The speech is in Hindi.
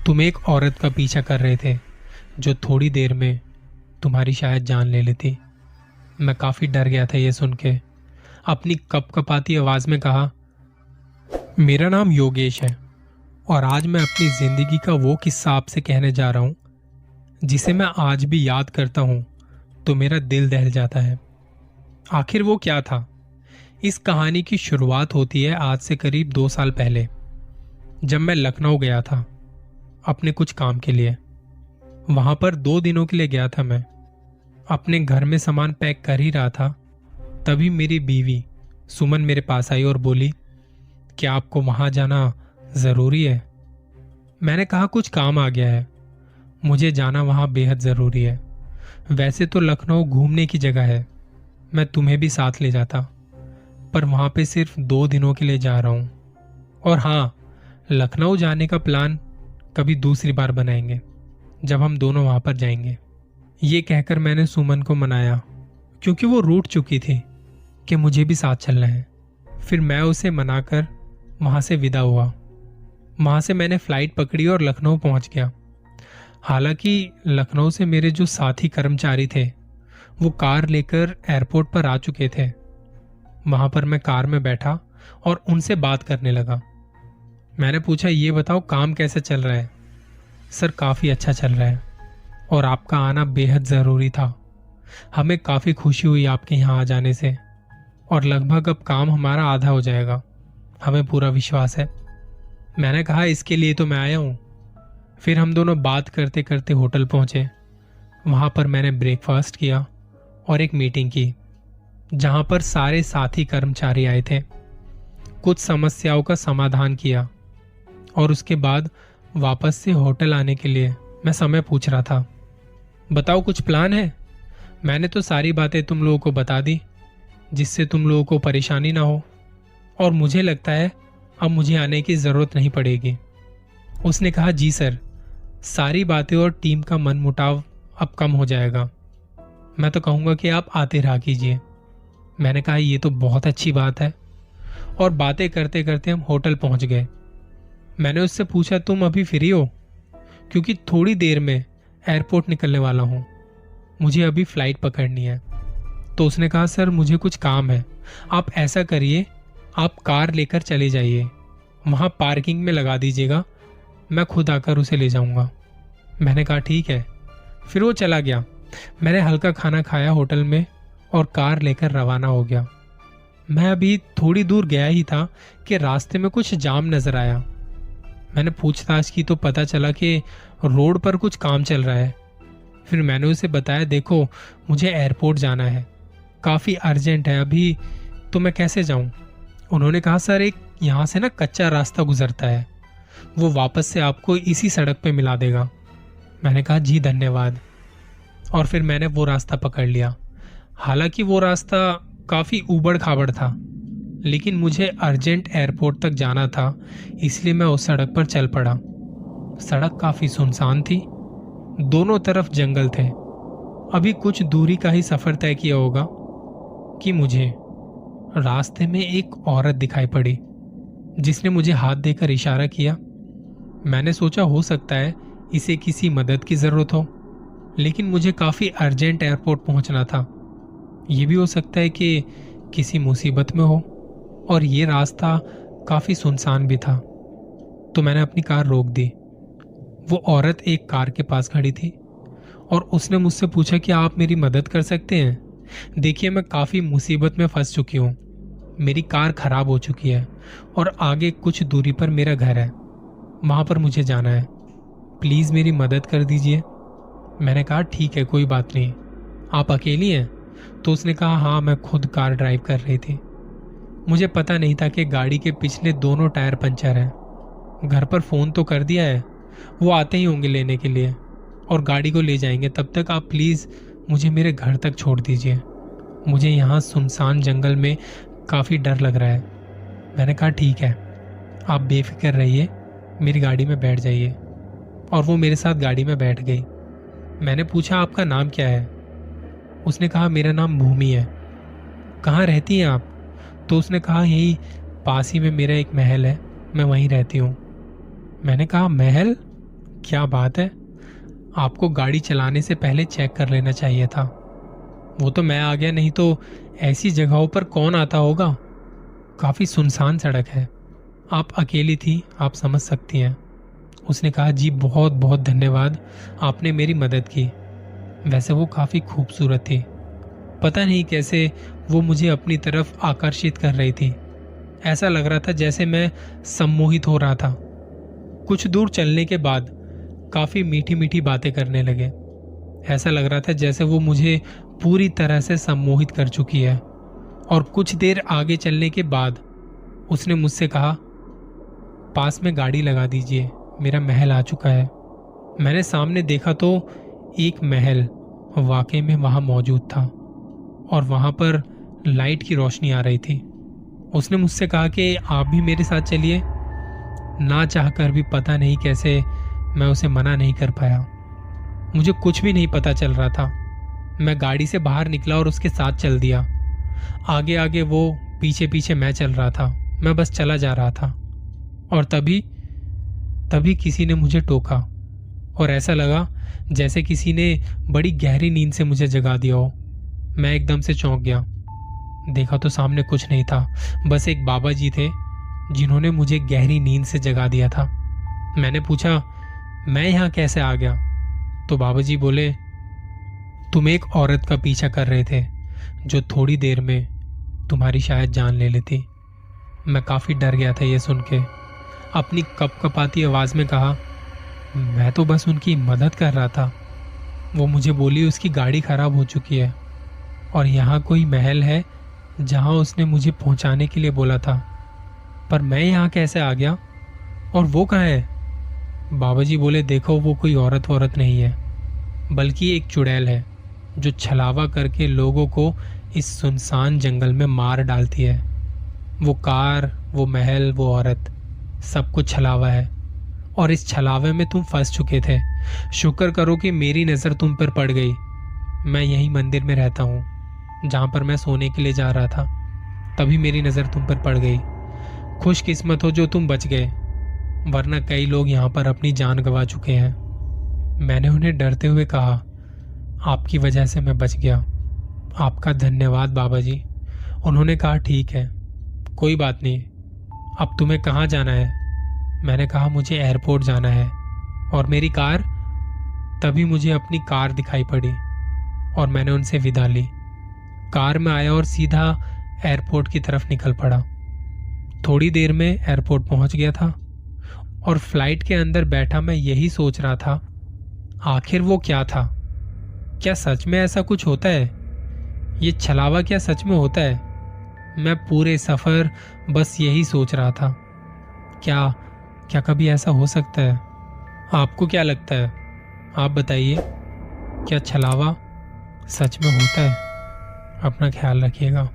तुम एक औरत का पीछा कर रहे थे जो थोड़ी देर में तुम्हारी शायद जान ले लेती। मैं काफी डर गया था ये सुन के। अपनी कपकपाती आवाज में कहा, मेरा नाम योगेश है और आज मैं अपनी जिंदगी का वो किस्सा आपसे कहने जा रहा हूं जिसे मैं आज भी याद करता हूं तो मेरा दिल दहल जाता है। आखिर वो क्या था? इस कहानी की शुरुआत होती है आज से करीब 2 साल पहले, जब मैं लखनऊ गया था अपने कुछ काम के लिए। वहां पर 2 दिनों के लिए गया था। मैं अपने घर में सामान पैक कर ही रहा था, तभी मेरी बीवी सुमन मेरे पास आई और बोली, क्या आपको वहां जाना जरूरी है? मैंने कहा, कुछ काम आ गया है, मुझे जाना वहां बेहद जरूरी है। वैसे तो लखनऊ घूमने की जगह है, मैं तुम्हें भी साथ ले जाता, पर वहां पे सिर्फ 2 दिनों के लिए जा रहा हूं। और हाँ, लखनऊ जाने का प्लान कभी दूसरी बार बनाएंगे जब हम दोनों वहां पर जाएंगे। ये कहकर मैंने सुमन को मनाया, क्योंकि वो रूठ चुकी थी कि मुझे भी साथ चलना है। फिर मैं उसे मनाकर वहां से विदा हुआ। वहां से मैंने फ्लाइट पकड़ी और लखनऊ पहुंच गया। हालांकि लखनऊ से मेरे जो साथी कर्मचारी थे वो कार लेकर एयरपोर्ट पर आ चुके थे। वहां पर मैं कार में बैठा और उनसे बात करने लगा। मैंने पूछा, ये बताओ काम कैसे चल रहा है? सर, काफी अच्छा चल रहा है और आपका आना बेहद जरूरी था। हमें काफी खुशी हुई आपके यहाँ आ जाने से और लगभग अब काम हमारा आधा हो जाएगा, हमें पूरा विश्वास है। मैंने कहा, इसके लिए तो मैं आया हूँ। फिर हम दोनों बात करते करते होटल पहुंचे। वहां पर मैंने ब्रेकफास्ट किया और एक मीटिंग की जहां पर सारे साथी कर्मचारी आए थे। कुछ समस्याओं का समाधान किया और उसके बाद वापस से होटल आने के लिए मैं समय पूछ रहा था। बताओ, कुछ प्लान है? मैंने तो सारी बातें तुम लोगों को बता दी जिससे तुम लोगों को परेशानी ना हो, और मुझे लगता है अब मुझे आने की जरूरत नहीं पड़ेगी। उसने कहा, जी सर, सारी बातें और टीम का मनमुटाव अब कम हो जाएगा। मैं तो कहूंगा कि आप आते रहा कीजिए। मैंने कहा, ये तो बहुत अच्छी बात है, और बातें करते करते हम होटल पहुंच गए। मैंने उससे पूछा, तुम अभी फ्री हो? क्योंकि थोड़ी देर में एयरपोर्ट निकलने वाला हूं, मुझे अभी फ्लाइट पकड़नी है। तो उसने कहा, सर मुझे कुछ काम है, आप ऐसा करिए, आप कार लेकर चले जाइए, वहां पार्किंग में लगा दीजिएगा, मैं खुद आकर उसे ले जाऊंगा। मैंने कहा, ठीक है। फिर वो चला गया। मैंने हल्का खाना खाया होटल में और कार लेकर रवाना हो गया। मैं अभी थोड़ी दूर गया ही था कि रास्ते में कुछ जाम नजर आया। मैंने पूछताछ की तो पता चला कि रोड पर कुछ काम चल रहा है। फिर मैंने उसे बताया, देखो मुझे एयरपोर्ट जाना है, काफी अर्जेंट है, अभी तो मैं कैसे जाऊं? उन्होंने कहा, सर एक यहाँ से ना कच्चा रास्ता गुजरता है, वो वापस से आपको इसी सड़क पे मिला देगा। मैंने कहा, जी धन्यवाद। और फिर मैंने वो रास्ता पकड़ लिया। हालांकि वो रास्ता काफी ऊबड़ खाबड़ था, लेकिन मुझे अर्जेंट एयरपोर्ट तक जाना था, इसलिए मैं उस सड़क पर चल पड़ा। सड़क काफी सुनसान थी, दोनों तरफ जंगल थे। अभी कुछ दूरी का ही सफर तय किया होगा कि मुझे रास्ते में एक औरत दिखाई पड़ी जिसने मुझे हाथ देकर इशारा किया। मैंने सोचा हो सकता है इसे किसी मदद की जरूरत हो, लेकिन मुझे काफी अर्जेंट एयरपोर्ट पहुंचना था। यह भी हो सकता है कि किसी मुसीबत में हो, और ये रास्ता काफी सुनसान भी था। तो मैंने अपनी कार रोक दी। वो औरत एक कार के पास खड़ी थी और उसने मुझसे पूछा कि आप मेरी मदद कर सकते हैं? देखिए, मैं काफी मुसीबत में फंस चुकी हूँ, मेरी कार खराब हो चुकी है और आगे कुछ दूरी पर मेरा घर है, वहां पर मुझे जाना है, प्लीज मेरी मदद कर दीजिए। मैंने कहा, ठीक है, कोई बात नहीं। आप अकेली हैं? तो उसने कहा, हाँ, मैं खुद कार ड्राइव कर रही थी। मुझे पता नहीं था कि गाड़ी के पिछले दोनों टायर पंचर हैं। घर पर फोन तो कर दिया है, वो आते ही होंगे लेने के लिए और गाड़ी को ले जाएंगे। तब तक आप प्लीज मुझे मेरे घर तक छोड़ दीजिए, मुझे यहाँ सुनसान जंगल में काफी डर लग रहा है। मैंने कहा, ठीक है, आप बेफिक्र रहिए, मेरी गाड़ी में बैठ जाइए। और वो मेरे साथ गाड़ी में बैठ गई। मैंने पूछा, आपका नाम क्या है? उसने कहा, मेरा नाम भूमि है। कहाँ रहती हैं आप? तो उसने कहा, यही पास ही में मेरा एक महल है, मैं वहीं रहती हूँ। मैंने कहा, महल? क्या बात है, आपको गाड़ी चलाने से पहले चेक कर लेना चाहिए था। वो तो मैं आ गया, नहीं तो ऐसी जगहों पर कौन आता होगा। काफी सुनसान सड़क है, आप अकेली थी, आप समझ सकती हैं। उसने कहा, जी बहुत बहुत धन्यवाद, आपने मेरी मदद की। वैसे वो काफी खूबसूरत थी, पता नहीं कैसे वो मुझे अपनी तरफ आकर्षित कर रही थी। ऐसा लग रहा था जैसे मैं सम्मोहित हो रहा था। कुछ दूर चलने के बाद काफी मीठी मीठी बातें करने लगे। ऐसा लग रहा था जैसे वो मुझे पूरी तरह से सम्मोहित कर चुकी है। और कुछ देर आगे चलने के बाद उसने मुझसे कहा, पास में गाड़ी लगा दीजिए, मेरा महल आ चुका है। मैंने सामने देखा तो एक महल वाकई में वहां मौजूद था और वहां पर लाइट की रोशनी आ रही थी। उसने मुझसे कहा कि आप भी मेरे साथ चलिए। ना चाहकर भी पता नहीं कैसे मैं उसे मना नहीं कर पाया। मुझे कुछ भी नहीं पता चल रहा था। मैं गाड़ी से बाहर निकला और उसके साथ चल दिया। आगे आगे वो, पीछे पीछे मैं चल रहा था। मैं बस चला जा रहा था और तभी तभी किसी ने मुझे टोका और ऐसा लगा जैसे किसी ने बड़ी गहरी नींद से मुझे जगा दिया हो। मैं एकदम से चौंक गया। देखा तो सामने कुछ नहीं था, बस एक बाबा जी थे जिन्होंने मुझे गहरी नींद से जगा दिया था। मैंने पूछा, मैं यहाँ कैसे आ गया? तो बाबा जी बोले, तुम एक औरत का पीछा कर रहे थे जो थोड़ी देर में तुम्हारी शायद जान ले लेती। मैं काफी डर गया था ये सुन के। अपनी कपकपाती आवाज में कहा, मैं तो बस उनकी मदद कर रहा था। वो मुझे बोली उसकी गाड़ी खराब हो चुकी है और यहाँ कोई महल है जहाँ उसने मुझे पहुँचाने के लिए बोला था, पर मैं यहाँ कैसे आ गया और वो कहाँ है? बाबा जी बोले, देखो वो कोई औरत नहीं है, बल्कि एक चुड़ैल है जो छलावा करके लोगों को इस सुनसान जंगल में मार डालती है। वो कार, वो महल, वो औरत, सब कुछ छलावा है और इस छलावे में तुम फंस चुके थे। शुक्र करो कि मेरी नज़र तुम पर पड़ गई। मैं यही मंदिर में रहता हूँ जहाँ पर मैं सोने के लिए जा रहा था, तभी मेरी नज़र तुम पर पड़ गई। खुशकिस्मत हो जो तुम बच गए, वरना कई लोग यहाँ पर अपनी जान गंवा चुके हैं। मैंने उन्हें डरते हुए कहा, आपकी वजह से मैं बच गया, आपका धन्यवाद बाबा जी। उन्होंने कहा, ठीक है, कोई बात नहीं, अब तुम्हें कहाँ जाना है? मैंने कहा, मुझे एयरपोर्ट जाना है। और मेरी कार? तभी मुझे अपनी कार दिखाई पड़ी और मैंने उनसे विदा ली। कार में आया और सीधा एयरपोर्ट की तरफ निकल पड़ा। थोड़ी देर में एयरपोर्ट पहुंच गया था और फ्लाइट के अंदर बैठा मैं यही सोच रहा था, आखिर वो क्या था? क्या सच में ऐसा कुछ होता है? ये छलावा क्या सच में होता है? मैं पूरे सफर बस यही सोच रहा था, क्या क्या कभी ऐसा हो सकता है? आपको क्या लगता है? आप बताइए, क्या छलावा सच में होता है? अपना ख्याल रखिएगा।